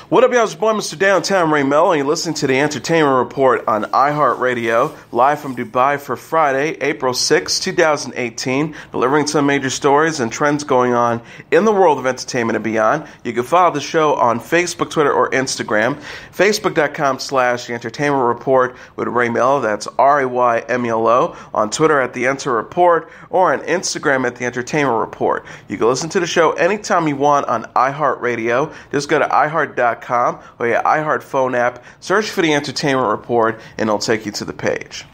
What up, y'all? It's your boy, Mr. Downtown Ray Melo, and you're listening to the Entertainment Report on iHeartRadio, live from Dubai for Friday, April 6, 2018, delivering some major stories and trends going on in the world of entertainment and beyond. You can follow the show on Facebook, Twitter, or Instagram. Facebook.com/The Entertainment Report with Ray Melo, that's RAYMELO, on Twitter at The Enter Report, or on Instagram at The Entertainment Report. You can listen to the show anytime you want on iHeartRadio. Just go to iHeart.com or your iHeart phone app, search for The Entertainment Report, and it'll take you to the page.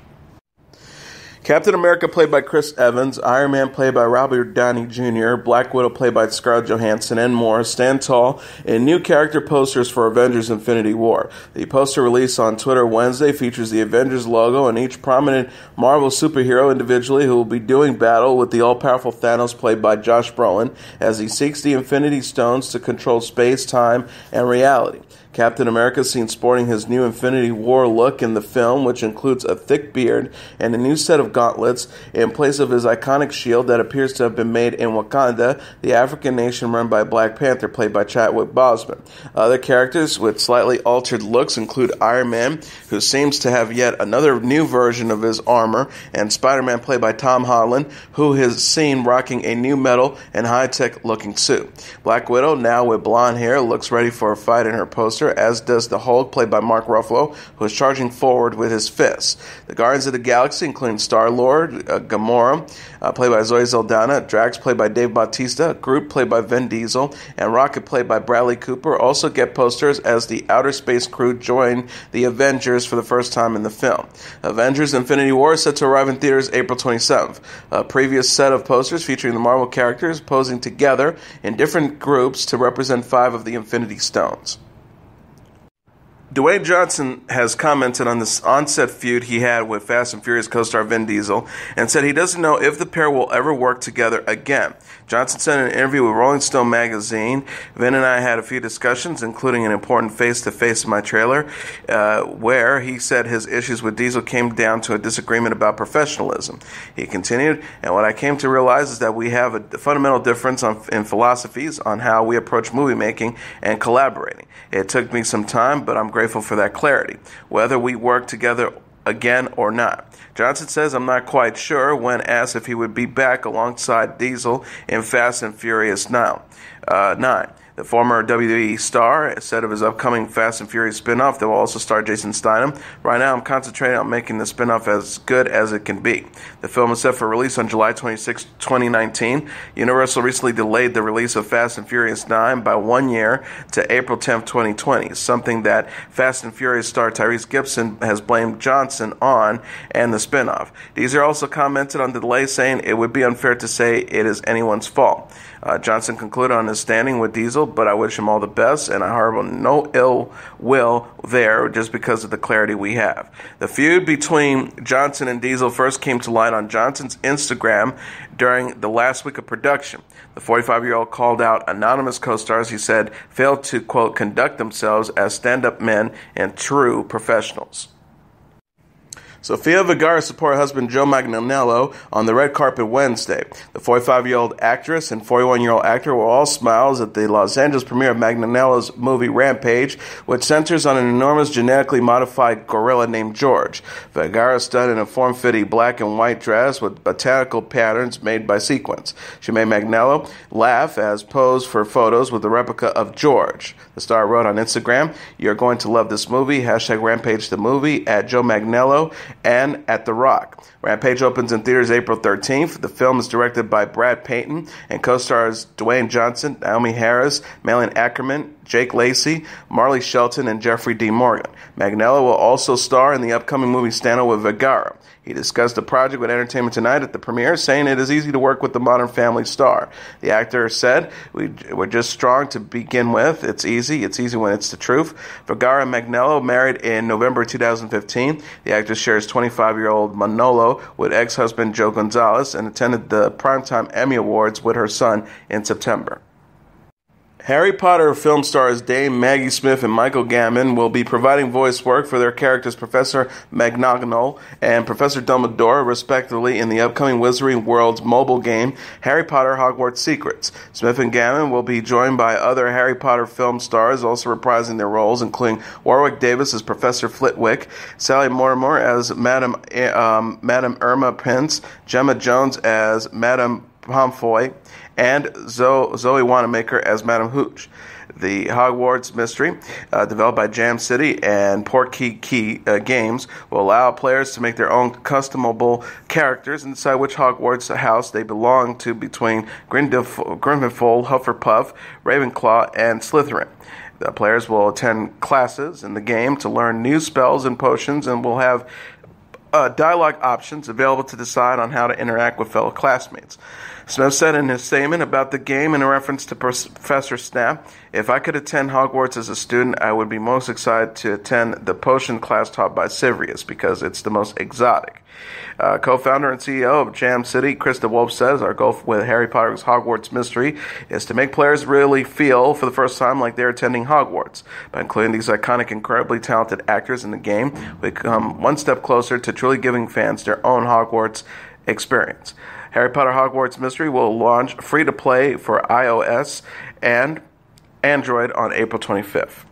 Captain America played by Chris Evans, Iron Man played by Robert Downey Jr., Black Widow played by Scarlett Johansson, and more stand tall in new character posters for Avengers Infinity War. The poster released on Twitter Wednesday features the Avengers logo and each prominent Marvel superhero individually who will be doing battle with the all-powerful Thanos played by Josh Brolin as he seeks the Infinity Stones to control space, time, and reality. Captain America is seen sporting his new Infinity War look in the film, which includes a thick beard and a new set of gauntlets in place of his iconic shield that appears to have been made in Wakanda, the African nation run by Black Panther, played by Chadwick Boseman. Other characters with slightly altered looks include Iron Man, who seems to have yet another new version of his armor, and Spider-Man, played by Tom Holland, who is seen rocking a new metal and high-tech looking suit. Black Widow, now with blonde hair, looks ready for a fight in her poster, as does the Hulk, played by Mark Ruffalo, who is charging forward with his fists. The Guardians of the Galaxy, including Star-Lord, Gamora, played by Zoe Saldana, Drax, played by Dave Bautista, Groot, played by Vin Diesel, and Rocket, played by Bradley Cooper, also get posters as the outer space crew join the Avengers for the first time in the film. Avengers Infinity War is set to arrive in theaters April 27th. A previous set of posters featuring the Marvel characters posing together in different groups to represent 5 of the Infinity Stones. Dwayne Johnson has commented on this on-set feud he had with Fast and Furious co-star Vin Diesel and said he doesn't know if the pair will ever work together again. Johnson said in an interview with Rolling Stone magazine, "Vin and I had a few discussions, including an important face-to-face in my trailer, where he said his issues with Diesel came down to a disagreement about professionalism." He continued, "And what I came to realize is that we have a fundamental difference in philosophies on how we approach movie making and collaborating. It took me some time, but I'm grateful for that clarity, whether we work together again or not." Johnson says, "I'm not quite sure," when asked if he would be back alongside Diesel in Fast and Furious 9. The former WWE star said of his upcoming Fast and Furious spinoff that will also star Jason Statham, "Right now I'm concentrating on making the spinoff as good as it can be." The film is set for release on July 26, 2019. Universal recently delayed the release of Fast and Furious 9 by 1 year to April 10, 2020, something that Fast and Furious star Tyrese Gibson has blamed Johnson on and the spinoff. Deezer also commented on the delay, saying it would be unfair to say it is anyone's fault. Johnson concluded on his standing with Diesel, "But I wish him all the best, and I harbor no ill will there just because of the clarity we have." The feud between Johnson and Diesel first came to light on Johnson's Instagram during the last week of production. The 45-year-old called out anonymous co-stars he said failed to, quote, "conduct themselves as stand-up men and true professionals." Sofia Vergara supported husband Joe Manganiello on the red carpet Wednesday. The 45-year-old actress and 41-year-old actor were all smiles at the Los Angeles premiere of Manganiello's movie Rampage, which centers on an enormous genetically modified gorilla named George. Vergara stood in a form-fitting black and white dress with botanical patterns made by sequins. She made Manganiello laugh as posed for photos with a replica of George. The star wrote on Instagram, "You're going to love this movie, #Rampage the movie, at Joe Manganiello and at The Rock." Rampage opens in theaters April 13th. The film is directed by Brad Payton and co-stars Dwayne Johnson, Naomi Harris, Malin Ackerman, Jake Lacey, Marley Shelton, and Jeffrey D. Morgan. Manganiello will also star in the upcoming movie Stand-Up with Vergara. He discussed the project with Entertainment Tonight at the premiere, saying it is easy to work with the Modern Family star. The actor said, "We're just strong to begin with. It's easy when it's the truth." Vergara and Manganiello married in November 2015. The actor shares 25-year-old Manolo with ex-husband Joe Gonzalez and attended the Primetime Emmy Awards with her son in September. Harry Potter film stars Dame Maggie Smith and Michael Gambon will be providing voice work for their characters Professor McGonagall and Professor Dumbledore, respectively, in the upcoming Wizarding World's mobile game, Harry Potter Hogwarts Secrets. Smith and Gambon will be joined by other Harry Potter film stars, also reprising their roles, including Warwick Davis as Professor Flitwick, Sally Mortimer as Madame Irma Pence, Gemma Jones as Madame Pomfrey, and Zoe Wanamaker as Madame Hooch. The Hogwarts Mystery, developed by Jam City and Portkey Games, will allow players to make their own customable characters and decide which Hogwarts house they belong to between Gryffindor, Hufflepuff, Ravenclaw, and Slytherin. The players will attend classes in the game to learn new spells and potions and will have dialogue options available to decide on how to interact with fellow classmates. Smith said in his statement about the game in reference to Professor Snap, "If I could attend Hogwarts as a student, I would be most excited to attend the potion class taught by Sirius because it's the most exotic." Co-founder and CEO of Jam City, Kristen Bell, says, "Our goal with Harry Potter's Hogwarts Mystery is to make players really feel for the first time like they're attending Hogwarts. By including these iconic, incredibly talented actors in the game, we come one step closer to truly giving fans their own Hogwarts experience." Harry Potter Hogwarts Mystery will launch free-to-play for iOS and Android on April 25th.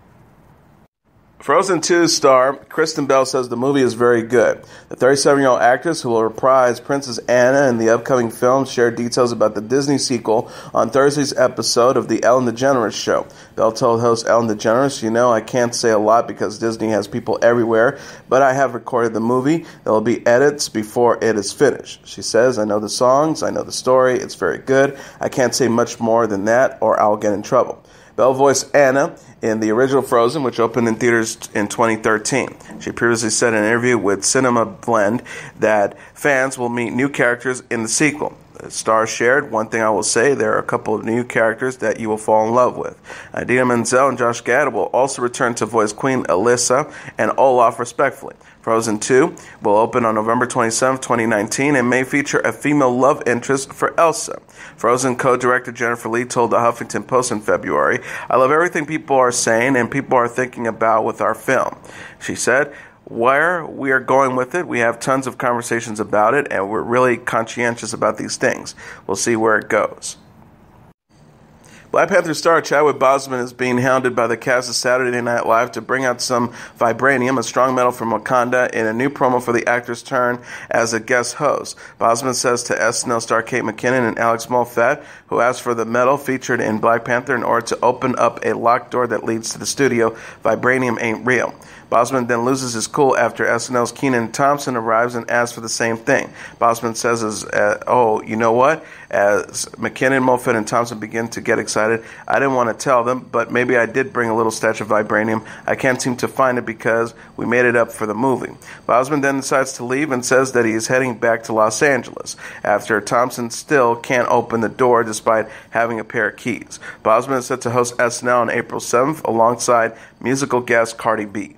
Frozen 2 star Kristen Bell says the movie is very good. The 37-year-old actress who will reprise Princess Anna in the upcoming film shared details about the Disney sequel on Thursday's episode of The Ellen DeGeneres Show. Bell told host Ellen DeGeneres, "You know, I can't say a lot because Disney has people everywhere, but I have recorded the movie. There will be edits before it is finished." She says, "I know the songs, I know the story, it's very good. I can't say much more than that or I'll get in trouble." Bell voiced Anna in the original Frozen, which opened in theaters in 2013. She previously said in an interview with Cinema Blend that fans will meet new characters in the sequel. The star shared, "One thing I will say, there are a couple of new characters that you will fall in love with." Idina Menzel and Josh Gad will also return to voice Queen Alyssa and Olaf, respectively. Frozen 2 will open on November 27, 2019, and may feature a female love interest for Elsa. Frozen co-director Jennifer Lee told the Huffington Post in February, "I love everything people are saying and people are thinking about with our film." She said, "Where we are going with it, we have tons of conversations about it, and we're really conscientious about these things. We'll see where it goes." Black Panther star Chadwick Boseman is being hounded by the cast of Saturday Night Live to bring out some vibranium, a strong metal from Wakanda, in a new promo for the actor's turn as a guest host. Boseman says to SNL star Kate McKinnon and Alex Moffat, who asked for the metal featured in Black Panther in order to open up a locked door that leads to the studio, "Vibranium ain't real." Boseman then loses his cool after SNL's Kenan Thompson arrives and asks for the same thing. Boseman says, "Oh, you know what?" As McKinnon, Moffat, and Thompson begin to get excited, "I didn't want to tell them, but maybe I did bring a little stash of vibranium. I can't seem to find it because we made it up for the movie." Boseman then decides to leave and says that he is heading back to Los Angeles, after Thompson still can't open the door despite having a pair of keys. Boseman is set to host SNL on April 7th alongside musical guest Cardi B.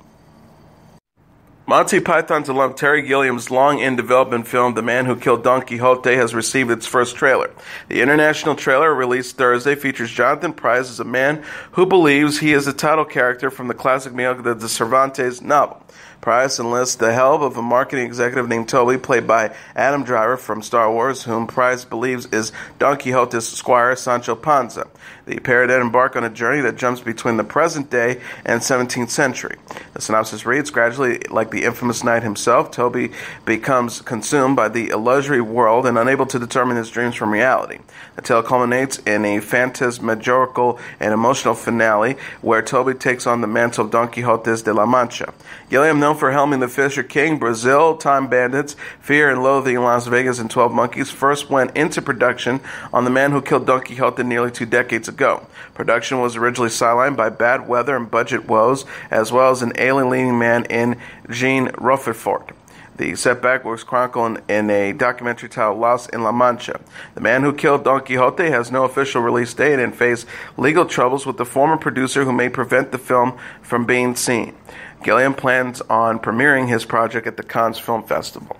Monty Python's alum Terry Gilliam's long-in-development film, The Man Who Killed Don Quixote, has received its first trailer. The international trailer, released Thursday, features Jonathan Pryce as a man who believes he is the title character from the classic Miguel de Cervantes novel. Pryce enlists the help of a marketing executive named Toby, played by Adam Driver from Star Wars, whom Pryce believes is Don Quixote's squire, Sancho Panza. The pair then embark on a journey that jumps between the present day and 17th century. The synopsis reads, gradually, like the infamous knight himself, Toby becomes consumed by the illusory world and unable to determine his dreams from reality. The tale culminates in a phantasmagorical and emotional finale where Toby takes on the mantle of Don Quixote de la Mancha. Gilliam, known for helming The Fisher King, Brazil, Time Bandits, Fear and Loathing in Las Vegas, and 12 Monkeys, first went into production on The Man Who Killed Don Quixote nearly 2 decades ago. Production was originally sidelined by bad weather and budget woes, as well as an alien-leading man in Jean Rochefort. The setback was chronicled in a documentary titled Lost in La Mancha. The Man Who Killed Don Quixote has no official release date and faced legal troubles with the former producer who may prevent the film from being seen. Gilliam plans on premiering his project at the Cannes Film Festival.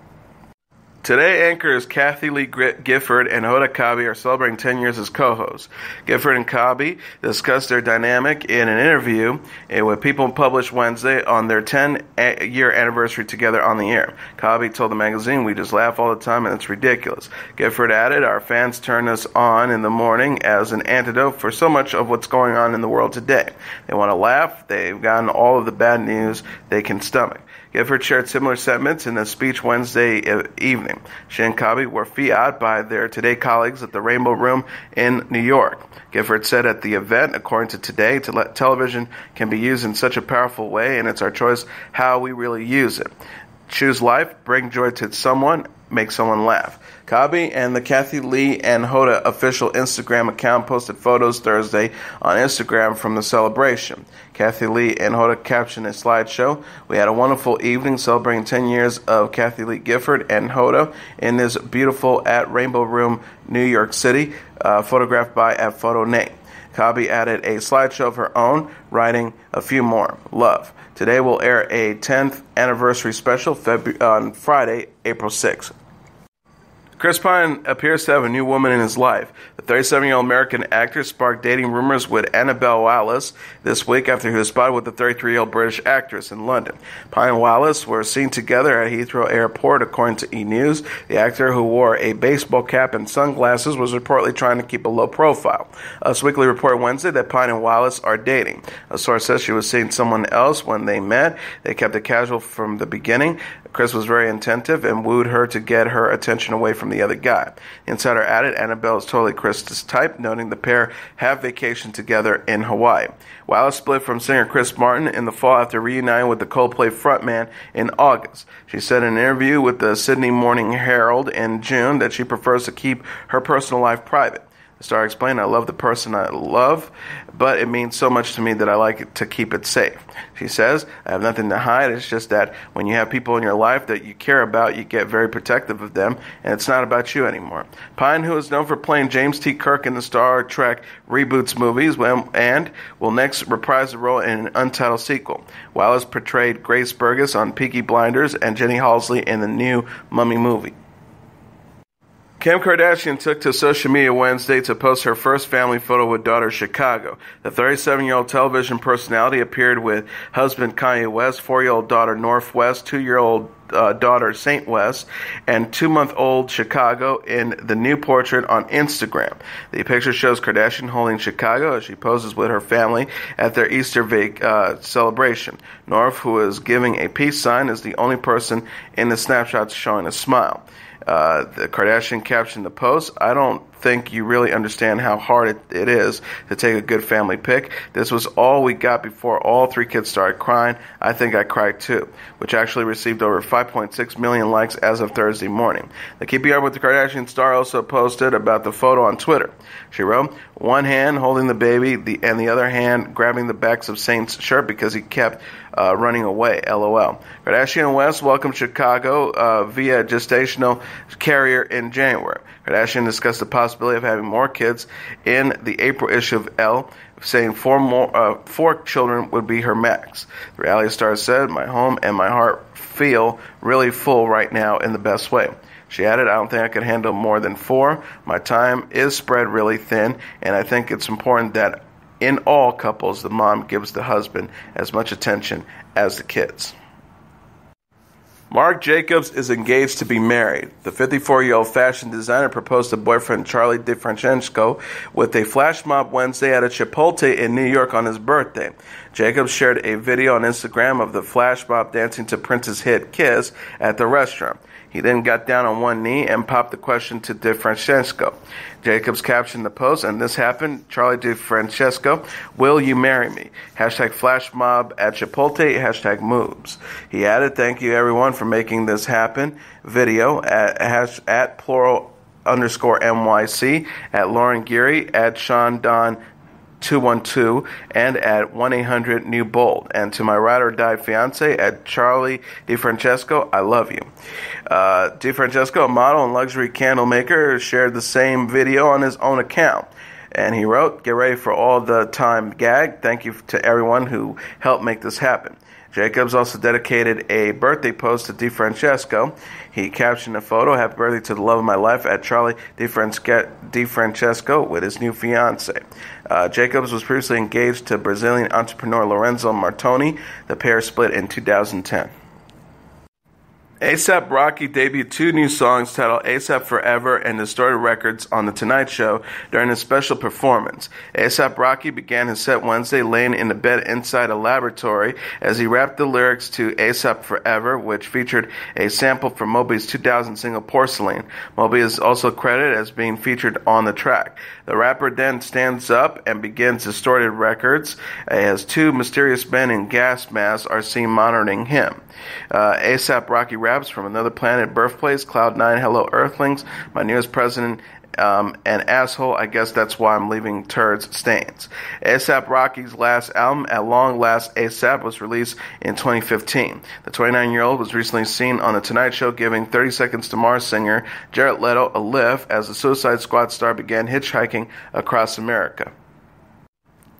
Today, anchors Kathie Lee Gifford and Hoda Kotb are celebrating 10 years as co-hosts. Gifford and Kotb discussed their dynamic in an interview with People published Wednesday on their 10-year anniversary together on the air. Kotb told the magazine, "We just laugh all the time and it's ridiculous." Gifford added, "Our fans turn us on in the morning as an antidote for so much of what's going on in the world today. They want to laugh. They've gotten all of the bad news they can stomach." Gifford shared similar sentiments in a speech Wednesday evening. She and Kotb were fiat by their Today colleagues at the Rainbow Room in New York. Gifford said at the event, according to Today, television can be used in such a powerful way, and it's our choice how we really use it. Choose life, bring joy to someone, make someone laugh. Kotb and the Kathie Lee and Hoda official Instagram account posted photos Thursday on Instagram from the celebration. Kathie Lee and Hoda captioned a slideshow, "We had a wonderful evening celebrating 10 years of Kathie Lee Gifford and Hoda in this beautiful at Rainbow Room, New York City, photographed by at PhotoNate." Kotb added a slideshow of her own, writing a few more. Love. Today will air a 10th anniversary special on Friday, April 6th. Chris Pine appears to have a new woman in his life. The 37-year-old American actor sparked dating rumors with Annabelle Wallis this week after he was spotted with the 33-year-old British actress in London. Pine and Wallis were seen together at Heathrow Airport, according to E! News. The actor, who wore a baseball cap and sunglasses, was reportedly trying to keep a low profile. Us Weekly reported Wednesday that Pine and Wallis are dating. A source says she was seeing someone else when they met. They kept it casual from the beginning. Chris was very attentive and wooed her to get her attention away from the other guy. The insider added Annabelle is totally Chris's type, noting the pair have vacationed together in Hawaii. Wallis split from singer Chris Martin in the fall after reuniting with the Coldplay frontman in August. She said in an interview with the Sydney Morning Herald in June that she prefers to keep her personal life private. The star explained, "I love the person I love, but it means so much to me that I like it to keep it safe." She says, "I have nothing to hide. It's just that when you have people in your life that you care about, you get very protective of them, and it's not about you anymore." Pine, who is known for playing James T. Kirk in the Star Trek reboots movies and will next reprise the role in an untitled sequel. Wallis portrayed Grace Burgess on Peaky Blinders and Jenny Halsey in the new Mummy movie. Kim Kardashian took to social media Wednesday to post her first family photo with daughter Chicago. The 37-year-old television personality appeared with husband Kanye West, 4-year-old daughter North West, 2-year-old daughter Saint West, and 2-month-old Chicago in the new portrait on Instagram. The picture shows Kardashian holding Chicago as she poses with her family at their Easter celebration. North, who is giving a peace sign, is the only person in the snapshot showing a smile. The Kardashian captioned the post, "I don't think you really understand how hard it is to take a good family pic. This was all we got before all 3 kids started crying. I think I cried too," which actually received over 5.6 million likes as of Thursday morning. The Keeping Up with the Kardashian star also posted about the photo on Twitter. She wrote, "One hand holding the baby and the other hand grabbing the backs of Saint's shirt because he kept running away, LOL." Kardashian and West welcomed Chicago via gestational carrier in January. Kardashian discussed the possibility of having more kids in the April issue of Elle, saying 4 children would be her max. The reality star said, "My home and my heart feel really full right now in the best way." She added, "I don't think I could handle more than 4. My time is spread really thin, and I think it's important that in all couples, the mom gives the husband as much attention as the kids." Marc Jacobs is engaged to be married. The 54-year-old fashion designer proposed to boyfriend Charlie DeFrancesco with a flash mob Wednesday at a Chipotle in New York on his birthday. Jacobs shared a video on Instagram of the flash mob dancing to Prince's hit Kiss at the restaurant. He then got down on one knee and popped the question to DeFrancesco. Jacobs captioned the post, "And this happened, Charlie DeFrancesco, will you marry me? #flashmob at Chipotle, #moves." He added, "Thank you everyone for making this happen." Video at plural_NYC, at Lauren Geary, at Sean Don 212 and at 1-800-NEW-BOLD. And to my ride or die fiance at Charlie DeFrancesco, I love you. DeFrancesco, a model and luxury candle maker, shared the same video on his own account. And he wrote, "Get ready for all the time gag. Thank you to everyone who helped make this happen." Jacobs also dedicated a birthday post to DeFrancesco. He captioned the photo, "Happy birthday to the love of my life at Charlie DeFrancesco with his new fiancée." Jacobs was previously engaged to Brazilian entrepreneur Lorenzo Martoni. The pair split in 2010. A$AP Rocky debuted 2 new songs titled A$AP Forever and Distorted Records on The Tonight Show during a special performance. A$AP Rocky began his set Wednesday laying in a bed inside a laboratory as he rapped the lyrics to A$AP Forever, which featured a sample from Moby's 2000 single Porcelain. Moby is also credited as being featured on the track. The rapper then stands up and begins Distorted Records as 2 mysterious men in gas masks are seen monitoring him. A$AP Rocky raps from another planet, birthplace, Cloud9, hello Earthlings, my newest president, an asshole, I guess that's why I'm leaving turds stains. A$AP Rocky's last album, At Long Last A$AP, was released in 2015. The 29-year-old was recently seen on The Tonight Show giving 30 Seconds to Mars singer Jared Leto a lift as the Suicide Squad star began hitchhiking across America.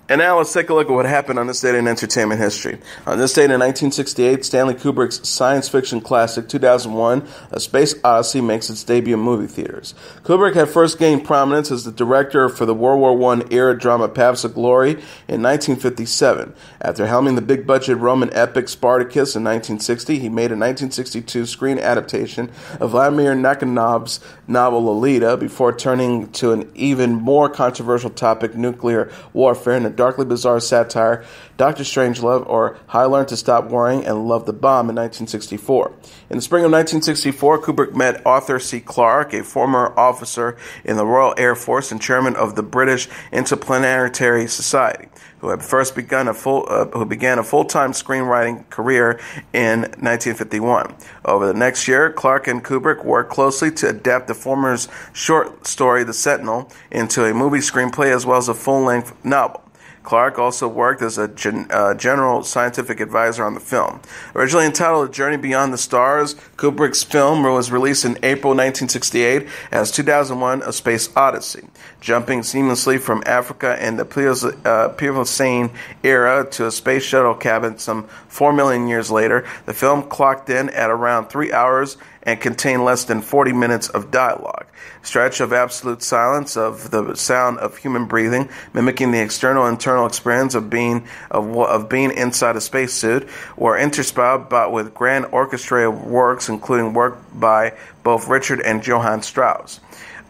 And now let's take a look at what happened on this date in entertainment history. On this date in 1968, Stanley Kubrick's science fiction classic 2001, A Space Odyssey, makes its debut in movie theaters. Kubrick had first gained prominence as the director for the World War I era drama Paths of Glory in 1957. After helming the big-budget Roman epic Spartacus in 1960, he made a 1962 screen adaptation of Vladimir Nakimov's novel Lolita before turning to an even more controversial topic, nuclear warfare, in a darkly bizarre satire, Dr. Strangelove, or How I Learned to Stop Worrying and Love the Bomb in 1964. In the spring of 1964, Kubrick met Arthur C. Clarke, a former officer in the Royal Air Force and chairman of the British Interplanetary Society, who began a full-time screenwriting career in 1951. Over the next year, Clarke and Kubrick worked closely to adapt the former's short story, The Sentinel, into a movie screenplay as well as a full-length novel. Clarke also worked as a general scientific advisor on the film. Originally entitled A Journey Beyond the Stars, Kubrick's film was released in April 1968 as 2001 A Space Odyssey. Jumping seamlessly from Africa in the Pliocene era to a space shuttle cabin some 4 million years later, the film clocked in at around 3 hours and contained less than 40 minutes of dialogue. Stretch of absolute silence of the sound of human breathing, mimicking the external and internal experience of being inside a spacesuit, were interspelled with grand orchestrated works, including work by both Richard and Johann Strauss.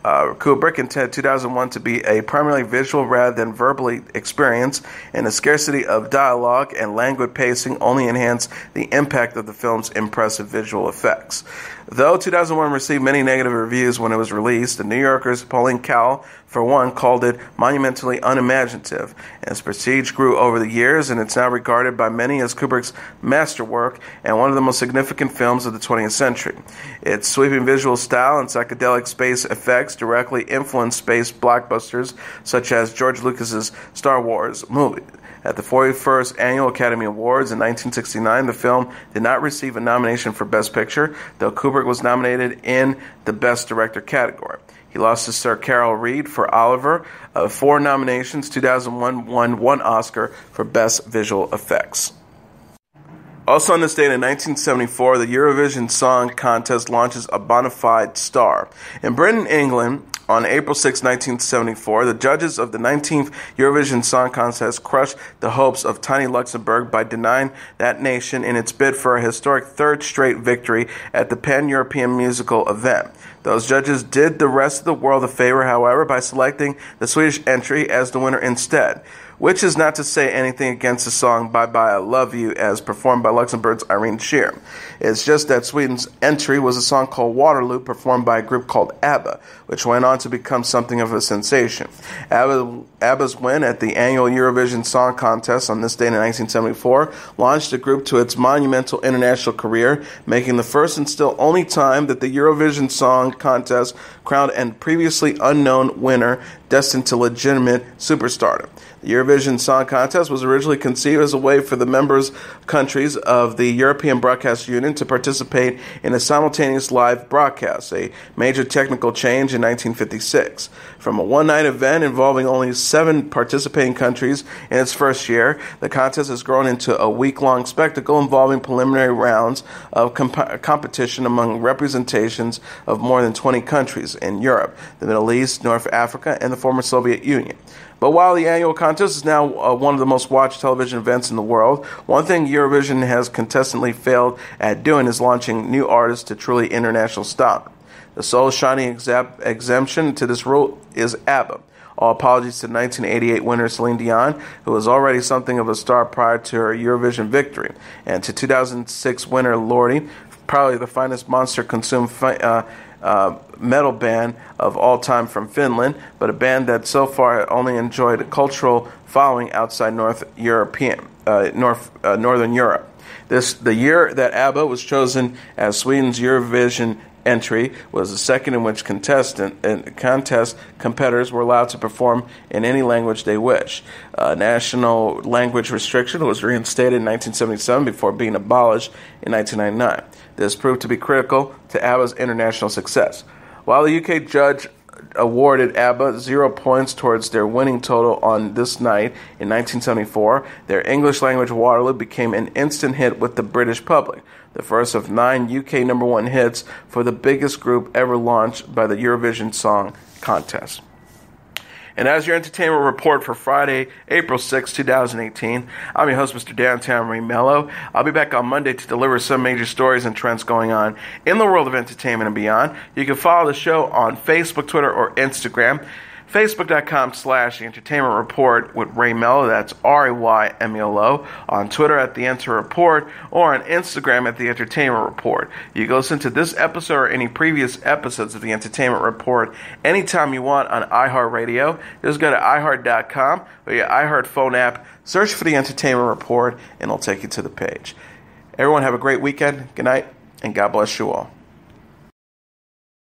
Kubrick intended 2001 to be a primarily visual rather than verbally experience, and the scarcity of dialogue and languid pacing only enhanced the impact of the film's impressive visual effects. Though 2001 received many negative reviews when it was released, the New Yorker's Pauline Kael, for one, called it monumentally unimaginative. Its prestige grew over the years, and it's now regarded by many as Kubrick's masterwork and one of the most significant films of the 20th century. Its sweeping visual style and psychedelic space effects directly influenced space blockbusters such as George Lucas's Star Wars movie. At the 41st Annual Academy Awards in 1969, the film did not receive a nomination for Best Picture, though Kubrick was nominated in the Best Director category. He lost to Sir Carol Reed for Oliver. 4 nominations, 2001 won 1 Oscar for Best Visual Effects. Also on this date in 1974, the Eurovision Song Contest launches a bona fide star. In Britain, England, on April 6, 1974, the judges of the 19th Eurovision Song Contest crushed the hopes of tiny Luxembourg by denying that nation in its bid for a historic 3rd straight victory at the Pan-European musical event. Those judges did the rest of the world a favor, however, by selecting the Swedish entry as the winner instead, which is not to say anything against the song Bye Bye I Love You as performed by Luxembourg's Irene Shear. It's just that Sweden's entry was a song called Waterloo performed by a group called ABBA, which went on to become something of a sensation. ABBA's win at the annual Eurovision Song Contest on this date in 1974 launched the group to its monumental international career, making the first and still only time that the Eurovision Song Contest crowned a previously unknown winner destined to legitimate superstardom. The Eurovision Song Contest was originally conceived as a way for the members countries of the European Broadcast Union to participate in a simultaneous live broadcast, a major technical change in 1956. From a one-night event involving only 7 participating countries in its first year, the contest has grown into a week-long spectacle involving preliminary rounds of competition among representations of more than 20 countries in Europe, the Middle East, North Africa, and the former Soviet Union. But while the annual contest is now one of the most watched television events in the world, one thing Eurovision has consistently failed at doing is launching new artists to truly international stardom. The sole shining exemption to this rule is ABBA. All apologies to 1988 winner Celine Dion, who was already something of a star prior to her Eurovision victory, and to 2006 winner Lordi, probably the finest monster-consumed metal band of all time from Finland, but a band that so far only enjoyed a cultural following outside Northern Europe. The year that ABBA was chosen as Sweden's Eurovision entry was the second in which contest competitors were allowed to perform in any language they wish. National language restriction was reinstated in 1977 before being abolished in 1999. This proved to be critical to ABBA's international success. While the UK judge awarded ABBA 0 points towards their winning total on this night in 1974, their English-language Waterloo became an instant hit with the British public, the first of 9 UK #1 hits for the biggest group ever launched by the Eurovision Song Contest. And as your entertainment report for Friday, April 6, 2018, I'm your host, Mr. Downtown Ray Melo. I'll be back on Monday to deliver some major stories and trends going on in the world of entertainment and beyond. You can follow the show on Facebook, Twitter, or Instagram. Facebook.com/The Entertainment Report with Ray Melo, that's RAYMELO, on Twitter at The Enter Report, or on Instagram at The Entertainment Report. You can listen to this episode or any previous episodes of The Entertainment Report anytime you want on iHeartRadio. Just go to iHeart.com or your iHeart phone app, search for The Entertainment Report, and it'll take you to the page. Everyone have a great weekend, good night, and God bless you all.